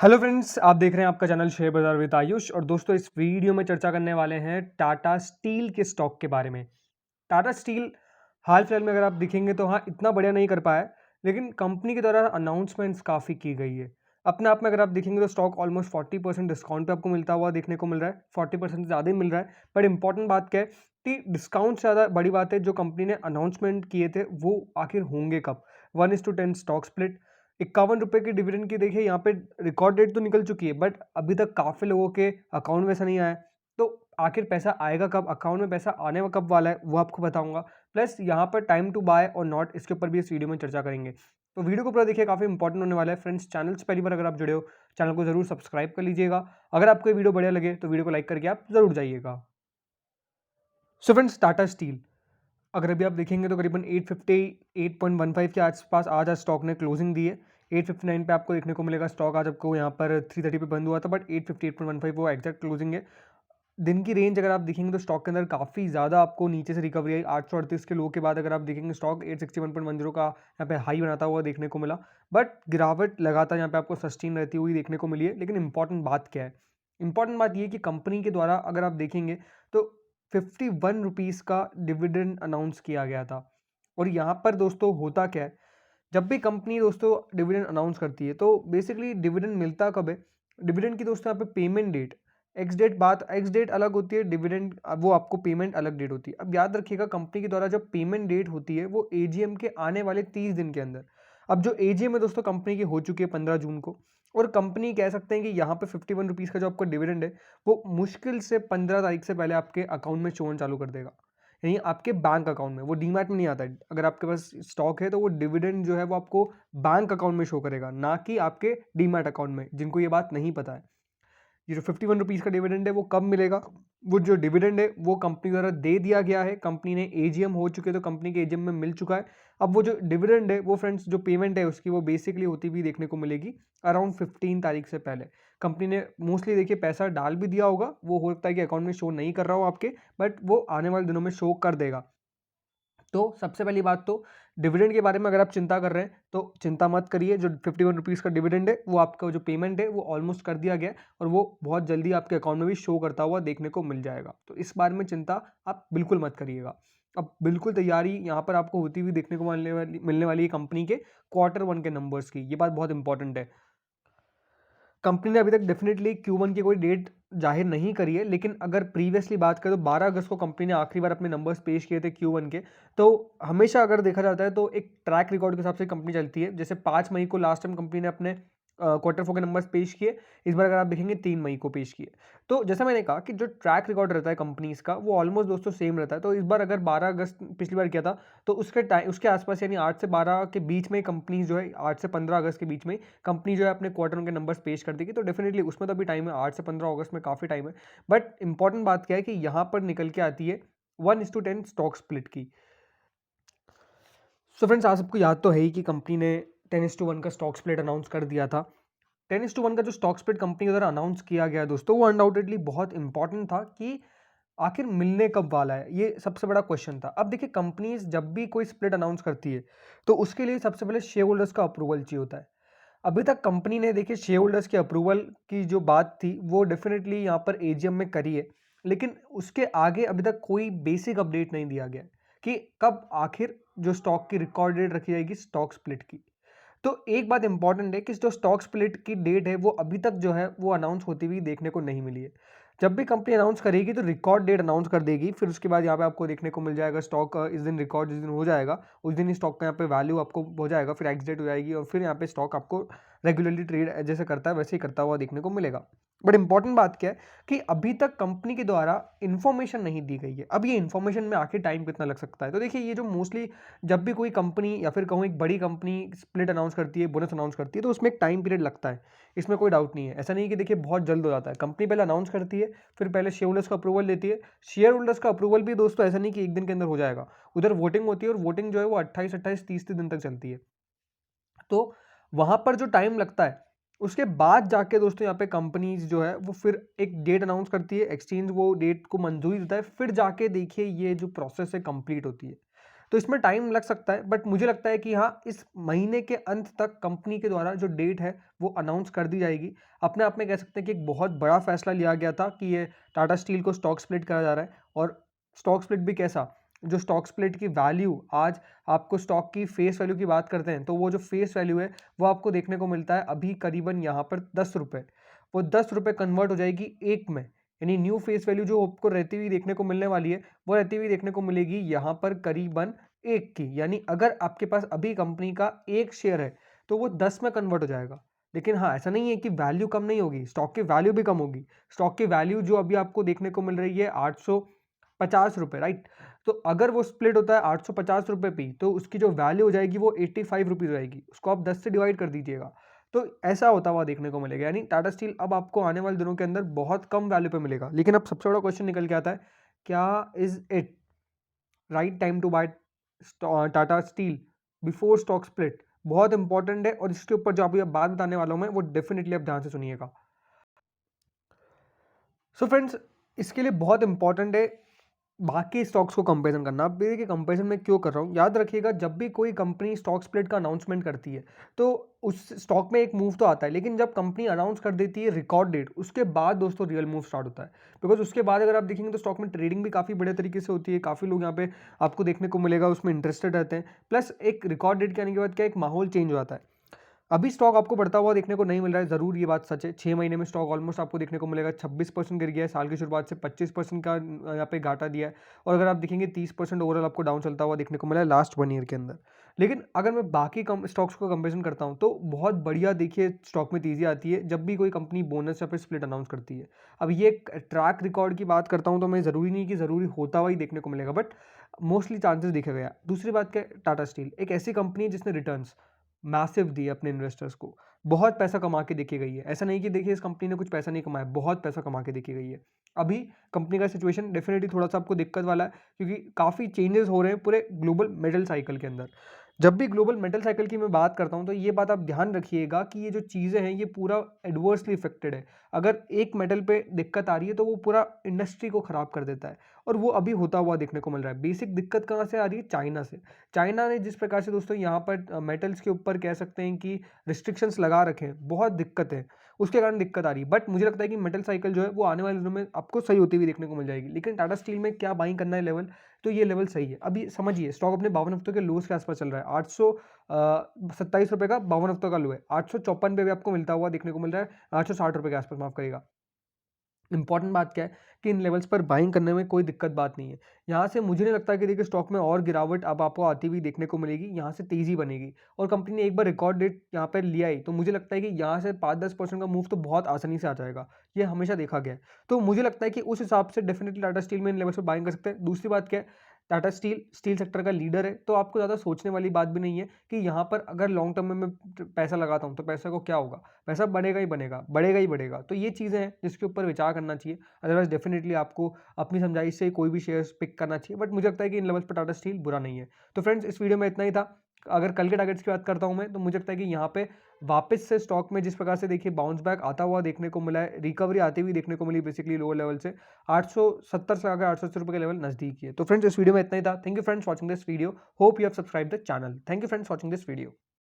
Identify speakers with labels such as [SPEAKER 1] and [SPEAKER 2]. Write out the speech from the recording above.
[SPEAKER 1] Hello friends, आप देख रहे हैं आपका चैनल शेयर बाजार विद आयुष। और दोस्तों, इस वीडियो में चर्चा करने वाले हैं टाटा स्टील के स्टॉक के बारे में। टाटा स्टील हाल फिलहाल में अगर आप देखेंगे तो हाँ, इतना बढ़िया नहीं कर पाया है, लेकिन कंपनी के द्वारा अनाउंसमेंट्स काफ़ी की गई है। अपने आप में अगर आप देखेंगे तो स्टॉक ऑलमोस्ट 40% डिस्काउंट पे आपको मिलता हुआ देखने को मिल रहा है। 40% ज़्यादा ही मिल रहा है। बट इंपॉर्टेंट बात क्या है कि डिस्काउंट से ज़्यादा बड़ी बात है जो कंपनी ने अनाउंसमेंट किए थे वो आखिर होंगे कब। 1:10 स्टॉक स्प्लिट, 51 रुपये की डिविडेंड की देखिए यहाँ पे रिकॉर्ड डेट तो निकल चुकी है, बट अभी तक काफ़ी लोगों के अकाउंट में ऐसा नहीं आया। तो आखिर पैसा आएगा कब, अकाउंट में पैसा आने कब वाला है, वो आपको बताऊंगा। प्लस यहाँ पर टाइम टू बाय और नॉट, इसके ऊपर भी इस वीडियो में चर्चा करेंगे। तो वीडियो को पूरा देखिए, काफ़ी इंपॉर्टेंट होने वाला है। फ्रेंड्स, चैनल से पहली बार अगर आप जुड़े हो, चैनल को जरूर सब्सक्राइब कर लीजिएगा। अगर आपको ये वीडियो बढ़िया लगे तो वीडियो को लाइक करके आप जरूर जाइएगा। सो फ्रेंड्स, टाटा स्टील अगर अभी आप देखेंगे तो करीबन 858.15 के आसपास आज स्टॉक ने क्लोजिंग दी है। 859 पे आपको देखने को मिलेगा स्टॉक। आज आपको यहाँ पर 330 पे बंद हुआ था, बट 858.15 वो एग्जैक्ट क्लोजिंग है। दिन की रेंज अगर आप देखेंगे तो स्टॉक के अंदर काफ़ी ज़्यादा आपको नीचे से रिकवरी आई। 838 के लो के बाद अगर आप देखेंगे स्टॉक 861.10 का यहाँ पे हाई बनाता हुआ देखने को मिला। बट गिरावट लगातार यहाँ पे आपको सस्टेन रहती हुई देखने को मिली है। लेकिन इंपॉर्टेंट बात क्या है, इंपॉर्टेंट बात ये कि कंपनी के द्वारा अगर आप देखेंगे तो 51 रुपीज़ का डिविडेंड अनाउंस किया गया था। और यहाँ पर दोस्तों होता क्या है, जब भी कंपनी दोस्तों डिविडेंड अनाउंस करती है तो बेसिकली डिविडेंड मिलता कब है। डिविडेंड की दोस्तों यहाँ पे पेमेंट डेट, एक्स डेट अलग होती है, डिविडेंड वो आपको पेमेंट अलग डेट होती है। अब याद रखिएगा, कंपनी के द्वारा जब पेमेंट डेट होती है वो एजीएम के आने वाले 30 दिन के अंदर। अब जो एजीएम है दोस्तों कंपनी की हो चुकी है 15 जून को, और कंपनी कह सकते हैं कि यहाँ पे 51 रुपीज़ का जो आपका डिविडेंड है वो मुश्किल से 15 तारीख से पहले आपके अकाउंट में शो होना चालू कर देगा। यानी आपके बैंक अकाउंट में, वो डीमैट में नहीं आता है। अगर आपके पास स्टॉक है तो वो डिविडेंड जो है वो आपको बैंक अकाउंट में शो करेगा, ना कि आपके डीमैट अकाउंट में। जिनको ये बात नहीं पता है, ये जो 51 रुपीज़ का डिविडेंड है वो कब मिलेगा, वो जो डिविडेंड है वो कंपनी द्वारा दे दिया गया है। कंपनी ने एजीएम हो चुके तो कंपनी के एजीएम में मिल चुका है। अब वो जो डिविडेंड है वो फ्रेंड्स, जो पेमेंट है उसकी, वो बेसिकली होती भी देखने को मिलेगी अराउंड 15 तारीख से पहले। कंपनी ने मोस्टली देखिए पैसा डाल भी दिया होगा, वो हो सकता है कि अकाउंट में शो नहीं कर रहा हो आपके, बट वो आने वाले दिनों में शो कर देगा। तो सबसे पहली बात तो डिविडेंड के बारे में अगर आप चिंता कर रहे हैं तो चिंता मत करिए। जो 51 रुपीज़ का डिविडेंड है वो आपका जो पेमेंट है वो ऑलमोस्ट कर दिया गया है, और वो बहुत जल्दी आपके अकाउंट में भी शो करता हुआ देखने को मिल जाएगा। तो इस बारे में चिंता आप बिल्कुल मत करिएगा। अब बिल्कुल तैयारी यहाँ पर आपको होती हुई देखने को मिलने वाली है कंपनी के Q1 के नंबर्स की। ये बात बहुत इंपॉर्टेंट है। कंपनी ने अभी तक डेफिनेटली Q1 की कोई डेट जाहिर नहीं करी है, लेकिन अगर प्रीवियसली बात करें तो 12 अगस्त को कंपनी ने आखिरी बार अपने नंबर्स पेश किए थे Q1 के। तो हमेशा अगर देखा जाता है तो एक ट्रैक रिकॉर्ड के हिसाब से कंपनी चलती है। जैसे 5 मई को लास्ट टाइम कंपनी ने अपने Q4 के नंबर्स पेश किए। इस बार अगर आप देखेंगे 3 मई को पेश किए। तो जैसा मैंने कहा कि जो ट्रैक रिकॉर्ड रहता है कंपनीज का वो ऑलमोस्ट दोस्तों सेम रहता है। तो इस बार अगर 12 अगस्त पिछली बार किया था तो उसके आसपास यानी 8 से 12 के बीच में कंपनी जो है, 8 से 15 अगस्त के बीच में कंपनी जो है अपने Q1 के नंबर्स पेश कर देगी। तो डेफिनेटली उसमें तो अभी टाइम है, 8 से 15 अगस्त में काफ़ी टाइम है। बट इंपॉर्टेंट बात क्या है कि यहाँ पर निकल के आती है 1:10 स्टॉक स्प्लिट की। सो फ्रेंड्स, आप सबको याद तो है ही कि कंपनी ने 10:1 का स्टॉक स्प्लिट अनाउंस कर दिया था। 10:1 का जो स्टॉक स्प्लिट कंपनी के द्वारा अनाउंस किया गया दोस्तों, वो अनडाउटेडली बहुत इंपॉर्टेंट था कि आखिर मिलने कब वाला है, ये सबसे बड़ा क्वेश्चन था। अब देखिए, कंपनीज जब भी कोई स्प्लिट अनाउंस करती है तो उसके लिए सबसे पहले शेयर होल्डर्स का अप्रूवल चाहिए होता है। अभी तक कंपनी ने देखिए शेयर होल्डर्स के अप्रूवल की जो बात थी वो डेफिनेटली यहाँ पर एजीएम में करी है, लेकिन उसके आगे अभी तक कोई बेसिक अपडेट नहीं दिया गया है कि कब आखिर जो स्टॉक की रिकॉर्ड डेट रखी जाएगी स्टॉक स्प्लिट की। तो एक बात इंपॉर्टेंट है कि जो स्टॉक स्प्लिट की डेट है वो अभी तक जो है वो अनाउंस होती हुई देखने को नहीं मिली है। जब भी कंपनी अनाउंस करेगी तो रिकॉर्ड डेट अनाउंस कर देगी, फिर उसके बाद यहाँ पे आपको देखने को मिल जाएगा स्टॉक इस दिन रिकॉर्ड जिस दिन हो जाएगा उस दिन ही स्टॉक का यहाँ पे वैल्यू आपको हो जाएगा, फिर एक्स डेट हो जाएगी, और फिर यहाँ पे स्टॉक आपको रेगुलरली ट्रेड जैसे करता है वैसे ही करता हुआ देखने को मिलेगा। बट इंपॉर्टेंट बात क्या है कि अभी तक कंपनी के द्वारा इन्फॉर्मेशन नहीं दी गई है। अब ये इन्फॉर्मेशन में आखिर टाइम कितना लग सकता है, तो देखिए ये जो मोस्टली जब भी कोई कंपनी या फिर कहूँ एक बड़ी कंपनी स्प्लिट अनाउंस करती है, बोनस अनाउंस करती है, तो उसमें एक टाइम पीरियड लगता है। इसमें कोई डाउट नहीं है। ऐसा नहीं है कि देखिए बहुत जल्द हो जाता है। कंपनी पहले अनाउंस करती है, फिर पहले शेयर होल्डर्स का अप्रूवल लेती है। शेयर होल्डर्स का अप्रूवल भी दोस्तों ऐसा नहीं कि एक दिन के अंदर हो जाएगा। उधर वोटिंग होती है, और वोटिंग जो है वो 28 30 दिन तक चलती है। तो वहां पर जो टाइम लगता है उसके बाद जाके दोस्तों यहाँ पे कंपनीज जो है वो फिर एक डेट अनाउंस करती है, एक्सचेंज वो डेट को मंजूरी देता है, फिर जाके देखिए ये जो प्रोसेस है कंप्लीट होती है। तो इसमें टाइम लग सकता है, बट मुझे लगता है कि हाँ, इस महीने के अंत तक कंपनी के द्वारा जो डेट है वो अनाउंस कर दी जाएगी। अपने आप में कह सकते हैं कि एक बहुत बड़ा फैसला लिया गया था कि ये टाटा स्टील को स्टॉक स्प्लिट करा जा रहा है। और स्टॉक स्प्लिट भी कैसा, जो स्टॉक स्प्लिट की वैल्यू आज आपको स्टॉक की फेस वैल्यू की बात करते हैं, तो वो जो फेस वैल्यू है वो आपको देखने को मिलता है अभी करीबन यहाँ पर 10 रुपये। वो 10 रुपये कन्वर्ट हो जाएगी 1 में, यानी न्यू फेस वैल्यू जो आपको रहती हुई देखने को मिलने वाली है वो रहती हुई देखने को मिलेगी यहाँ पर करीबन 1 की। यानी अगर आपके पास अभी कंपनी का 1 शेयर है तो वो 10 में कन्वर्ट हो जाएगा। लेकिन हाँ, ऐसा नहीं है कि वैल्यू कम नहीं होगी, स्टॉक की वैल्यू भी कम होगी। स्टॉक की वैल्यू जो अभी आपको देखने को मिल रही है 850 रुपये, राइट। तो अगर वो स्प्लिट होता है 850 रुपये पे, तो उसकी जो वैल्यू हो जाएगी वो 85 रुपीज़ हो जाएगी। उसको आप 10 से डिवाइड कर दीजिएगा, तो ऐसा होता हुआ देखने को मिलेगा। यानी टाटा स्टील अब आपको आने वाले दिनों के अंदर बहुत कम वैल्यू पे मिलेगा। लेकिन अब सबसे बड़ा क्वेश्चन निकल के आता है, क्या is it right time to buy Tata Steel before stock split? बहुत इंपॉर्टेंट है, और इसके ऊपर जो अभी बात बताने वाला हूं मैं, वो डेफिनेटली आप ध्यान से सुनिएगा। सो फ्रेंड्स, इसके लिए बहुत इंपॉर्टेंट है बाकी स्टॉक्स को कंपैरिजन करना। अब देखिए कंपैरिजन में क्यों कर रहा हूँ, याद रखिएगा जब भी कोई कंपनी स्टॉक स्प्लिट का अनाउंसमेंट करती है तो उस स्टॉक में एक मूव तो आता है, लेकिन जब कंपनी अनाउंस कर देती है रिकॉर्ड डेट, उसके बाद दोस्तों रियल मूव स्टार्ट होता है। बिकॉज उसके बाद अगर आप देखेंगे तो स्टॉक में ट्रेडिंग भी काफ़ी बड़े तरीके से होती है, काफ़ी लोग यहाँ पे आपको देखने को मिलेगा उसमें इंटरेस्टेड रहते हैं। प्लस एक रिकॉर्ड डेट के आने के बाद क्या एक माहौल चेंज हो जाता है। अभी स्टॉक आपको बढ़ता हुआ देखने को नहीं मिल रहा है, ज़रूर ये बात सच है। 6 महीने में स्टॉक ऑलमोस्ट आपको देखने को मिलेगा 26% गिर गया है, साल की शुरुआत से 25% का यहाँ पे घाटा दिया है। और अगर आप देखेंगे 30% ओवरऑल आपको डाउन चलता हुआ देखने को मिला है लास्ट 1 ईयर के अंदर। लेकिन अगर मैं बाकी स्टॉक्स को कंपेरिजन करता हूँ तो बहुत बढ़िया देखिए स्टॉक में तेज़ी आती है जब भी कोई कंपनी बोनस या फिर स्प्लिट अनाउंस करती है। अब ये ट्रैक रिकॉर्ड की बात करता हूँ तो मैं ज़रूरी नहीं कि ज़रूरी होता हुआ ही देखने को मिलेगा, बट मोस्टली चांसेस देखा गया। दूसरी बात क्या है, टाटा स्टील एक ऐसी कंपनी है जिसने रिटर्न्स मैसिव दिए अपने इन्वेस्टर्स को, बहुत पैसा कमा के देखी गई है। ऐसा नहीं कि देखिए इस कंपनी ने कुछ पैसा नहीं कमाया, बहुत पैसा कमा के देखी गई है। अभी कंपनी का सिचुएशन डेफिनेटली थोड़ा-सा आपको दिक्कत वाला है, क्योंकि काफ़ी चेंजेस हो रहे हैं पूरे ग्लोबल मेटल साइकिल के अंदर। जब भी ग्लोबल मेटल साइकिल की मैं बात करता हूँ, तो ये बात आप ध्यान रखिएगा कि ये जो चीज़ें हैं, ये पूरा एडवर्सली इफेक्टेड है। अगर एक मेटल पे दिक्कत आ रही है, तो वो पूरा इंडस्ट्री को खराब कर देता है, और वो अभी होता हुआ देखने को मिल रहा है। बेसिक दिक्कत कहाँ से आ रही है? चाइना से। चाइना ने जिस प्रकार से दोस्तों यहाँ पर मेटल्स के ऊपर कह सकते हैं कि रिस्ट्रिक्शंस लगा रखे हैं, बहुत दिक्कत है, उसके कारण दिक्कत आ रही है। बट मुझे लगता है कि मेटल साइकिल जो है वो आने वाले दिनों में आपको सही होती हुई देखने को मिल जाएगी। लेकिन टाटा स्टील में क्या बाइंग करना है लेवल, तो ये लेवल सही है। अभी समझिए स्टॉक अपने 52 हफ्तों के लोज के आसपास चल रहा है। 827 रुपये का 52 हफ्तों का लो है। 854 पे भी आपको मिलता हुआ देखने को मिल रहा है, 860 रुपये के आसपास, माफ करिएगा। इंपॉर्टेंट बात क्या है कि इन लेवल्स पर बाइंग करने में कोई दिक्कत बात नहीं है। यहाँ से मुझे नहीं लगता कि देखिए स्टॉक में और गिरावट अब आपको आती हुई देखने को मिलेगी, यहाँ से तेज़ी बनेगी। और कंपनी ने एक बार रिकॉर्ड डेट यहाँ पर लिया ही, तो मुझे लगता है कि यहाँ से 5-10% का मूव तो बहुत आसानी से आ जाएगा। ये हमेशा देखा गया है। तो मुझे लगता है कि उस हिसाब से डेफिनेटली टाटा स्टील में इन लेवल्स पर बाइंग कर सकते हैं। दूसरी बात क्या है, टाटा स्टील स्टील सेक्टर का लीडर है, तो आपको ज़्यादा सोचने वाली बात भी नहीं है कि यहाँ पर अगर लॉन्ग टर्म में मैं पैसा लगाता हूँ तो पैसे को क्या होगा, पैसा बढ़ेगा ही बनेगा, बढ़ेगा ही बढ़ेगा। तो ये चीज़ें हैं जिसके ऊपर विचार करना चाहिए। अदरवाइज डेफिनेटली आपको अपनी समझाइश से कोई भी शेयर्स पिक करना चाहिए, बट मुझे लगता है कि इन लेवल्स पर टाटा स्टील बुरा नहीं है। तो फ्रेंड्स, इस वीडियो में इतना ही था। अगर कल के टारगेट्स की बात करता हूँ मैं, तो मुझे लगता है कि यहाँ पे वापस से स्टॉक में जिस प्रकार से देखिए बाउंस बैक आता हुआ देखने को मिला है, रिकवरी आती हुई देखने को मिली बेसिकली लोअर लेवल से 870 से आकर 880 रुपये के लेवल नजदीक ही है। तो फ्रेंड्स, इस वीडियो में इतना ही था। Thank you friends watching this video, hope you have subscribe the channel. Thank you friends watching this video.